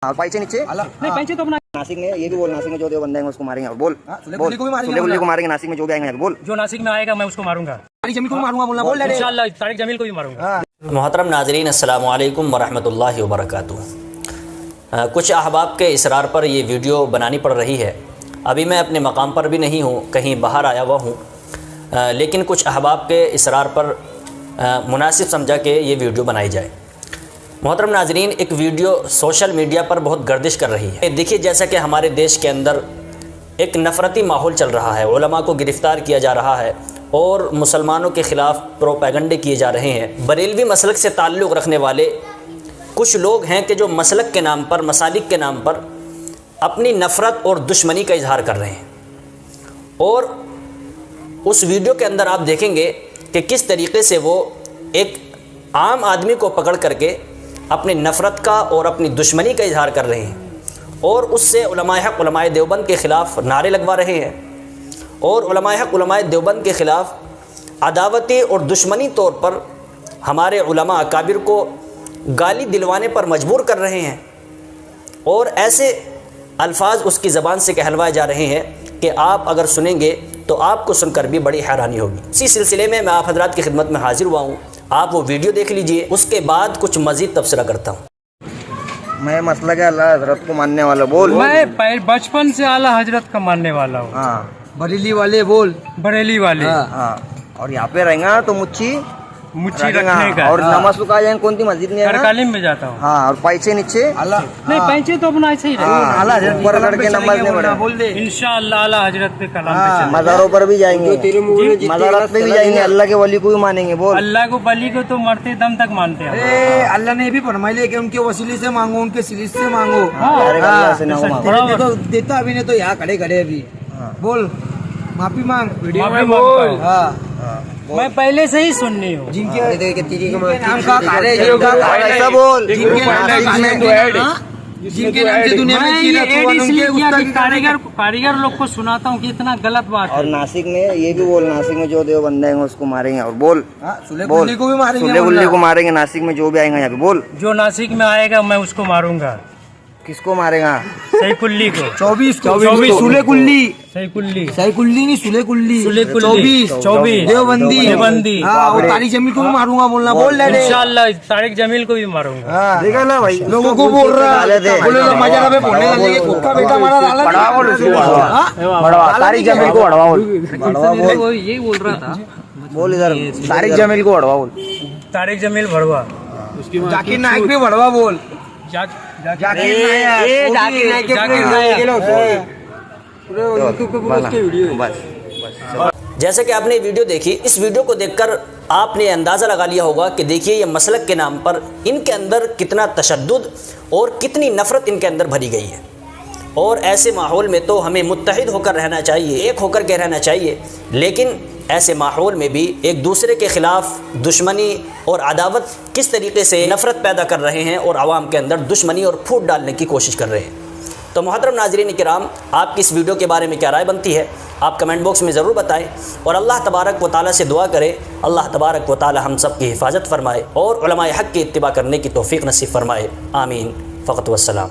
हाँ पैसे नीचे नहीं पैसे तो अपना नासिक में ये भी बोल, नासिक में जो देवबंद आएंगे उसको मारेंगे। और बोल सुलेगुल्ली को भी मारेंगे, सुलेगुल्ली को मारेंगे, नासिक में जो भी आएंगे बोल। जो नासिक में आएगा मैं उसको मारूंगा, तारिक जमील को भी मारूंगा बोलना बोल। इंशाल्लाह तारिक जमील को भी मारूंगा। मोहतरम नाज़रीन, अस्सलामु अलैकुम वरहमतुल्लाहि वबरकातुहू। कुछ अहबाब के इसरार पर ये वीडियो बनानी पड़ रही है। अभी मैं अपने मकाम पर भी नहीं हूँ, कहीं बाहर आया हुआ हूँ, लेकिन कुछ अहबाब के इसरार पर मुनासिब समझा कि ये वीडियो बनाई जाए। मोहतरम नाज़रीन, एक वीडियो सोशल मीडिया पर बहुत गर्दिश कर रही है। देखिए, जैसा कि हमारे देश के अंदर एक नफ़रती माहौल चल रहा है, उलमा को गिरफ़्तार किया जा रहा है और मुसलमानों के ख़िलाफ़ प्रोपेगंडे किए जा रहे हैं। बरेलवी मसलक से ताल्लुक़ रखने वाले कुछ लोग हैं कि जो मसलक के नाम पर, मसालिक के नाम पर अपनी नफ़रत और दुश्मनी का इजहार कर रहे हैं। और उस वीडियो के अंदर आप देखेंगे कि किस तरीके से वो एक आम आदमी को पकड़ करके अपनी नफ़रत का और अपनी दुश्मनी का इजहार कर रहे हैं और उससे उलमाए हक़ उलमाए देवबंद के ख़िलाफ़ नारे लगवा रहे हैं और उलमाए हक़ उलमाए देवबंद के ख़िलाफ़ अदावती और दुश्मनी तौर पर हमारे उलमा अकाबिर को गाली दिलवाने पर मजबूर कर रहे हैं। और ऐसे अल्फाज उसकी ज़बान से कहलवाए जा रहे हैं कि आप अगर सुनेंगे तो आपको सुनकर भी बड़ी हैरानी होगी। इसी सिलसिले में मैं आप हज़रात की खिदमत में हाजिर हुआ हूँ। आप वो वीडियो देख लीजिए, उसके बाद कुछ मज़ीद तबसरा करता हूँ। मैं मसला क्या अल्लाह हजरत को मानने वाला बोल। मैं बचपन से आला हजरत का मानने वाला हूँ। हाँ बरेली वाले बोल, बरेली वाले। हाँ और यहाँ पे रहेगा तो मुच्छी रखने का और नमाज सुखा जाएंगे। कौन सी मस्जिद में? करकालीम में जाता हूँ। हाँ और पैसे नीचे नहीं पैसे तो अपना ऐसे ही ऊपर करके नमाज नहीं पढ़े। इंशाअल्लाह आला हजरत पे कलाम पे चलेंगे। मज़ारों पर भी जाएंगे, मज़ारात पे भी जाएंगे, अल्लाह के वली को भी मानेंगे। बोल अल्लाह को बली को तो मरते दम तक मानते हैं। अल्लाह ने भी फरमाई ले कि उनके वसीले से मांगो, उनके सिलिस से मांगो। अल्लाह से ना मांगो। देखो देता अभी नहीं तो यहाँ खड़े खड़े अभी बोल माफी मांग, माफी बोल। मैं पहले से ही सुननी हूँ। जिनके नाम का कार्य, ऐसा बोल, जिनके नाम से दुनिया में कारीगर लोग को सुनाता हूँ कि इतना गलत बात और है। नासिक में ये भी बोल, नासिक में जो देवबंद आएंगे उसको मारेंगे। और बोल सुलेगुल्ली को भी मारेंगे, सुलेगुल्ली को मारेंगे, नासिक में जो भी आएंगे यहाँ पे बोल। जो नासिक में आएगा मैं उसको मारूंगा। किसको मारेगा? सईकुल्ली को। 24 सुलेगुल्ली, सईकुल्ली नहीं सुलेगुल्ली, 24 देवबंदी। हाँ और तारिक जमील को भी मारूंगा बोलना बोल। इंशाअल्लाह तारिक जमील को भी मारूंगा। देखा ना भाई, लोगों को बोल रहा है, बोले मजा ना बोलने लगे, खुद का बेटा मारा तारिक जमील को अड़वा बोल। यही बोल रहा था। बोल इधर तारिक जमील को अड़वा बोल। तारिक जमील भड़वा, जाकिर नाइक भी भड़वा बोल। जैसे कि आपने वीडियो देखी, इस वीडियो को देखकर आपने अंदाज़ा लगा लिया होगा कि देखिए ये मसलक के नाम पर इनके अंदर कितना तशद्दुद और कितनी नफ़रत इनके अंदर भरी गई है। और ऐसे माहौल में तो हमें मुत्तहिद होकर रहना चाहिए, एक होकर के रहना चाहिए। लेकिन ऐसे माहौल में भी एक दूसरे के ख़िलाफ़ दुश्मनी और अदावत किस तरीके से नफ़रत पैदा कर रहे हैं और आवाम के अंदर दुश्मनी और फूट डालने की कोशिश कर रहे हैं। तो मोहतरम नाज़रीन किराम, आपकी इस वीडियो के बारे में क्या राय बनती है आप कमेंट बॉक्स में ज़रूर बताएं। और अल्लाह तबारक व तआला से दुआ करें, अल्लाह तबारक व तआला हम सब की हिफाजत फरमाए और उलमाए हक़ की इत्तिबा करने की तौफ़ीक़ नसीब फरमाए। आमीन फ़क़त वस्सलाम।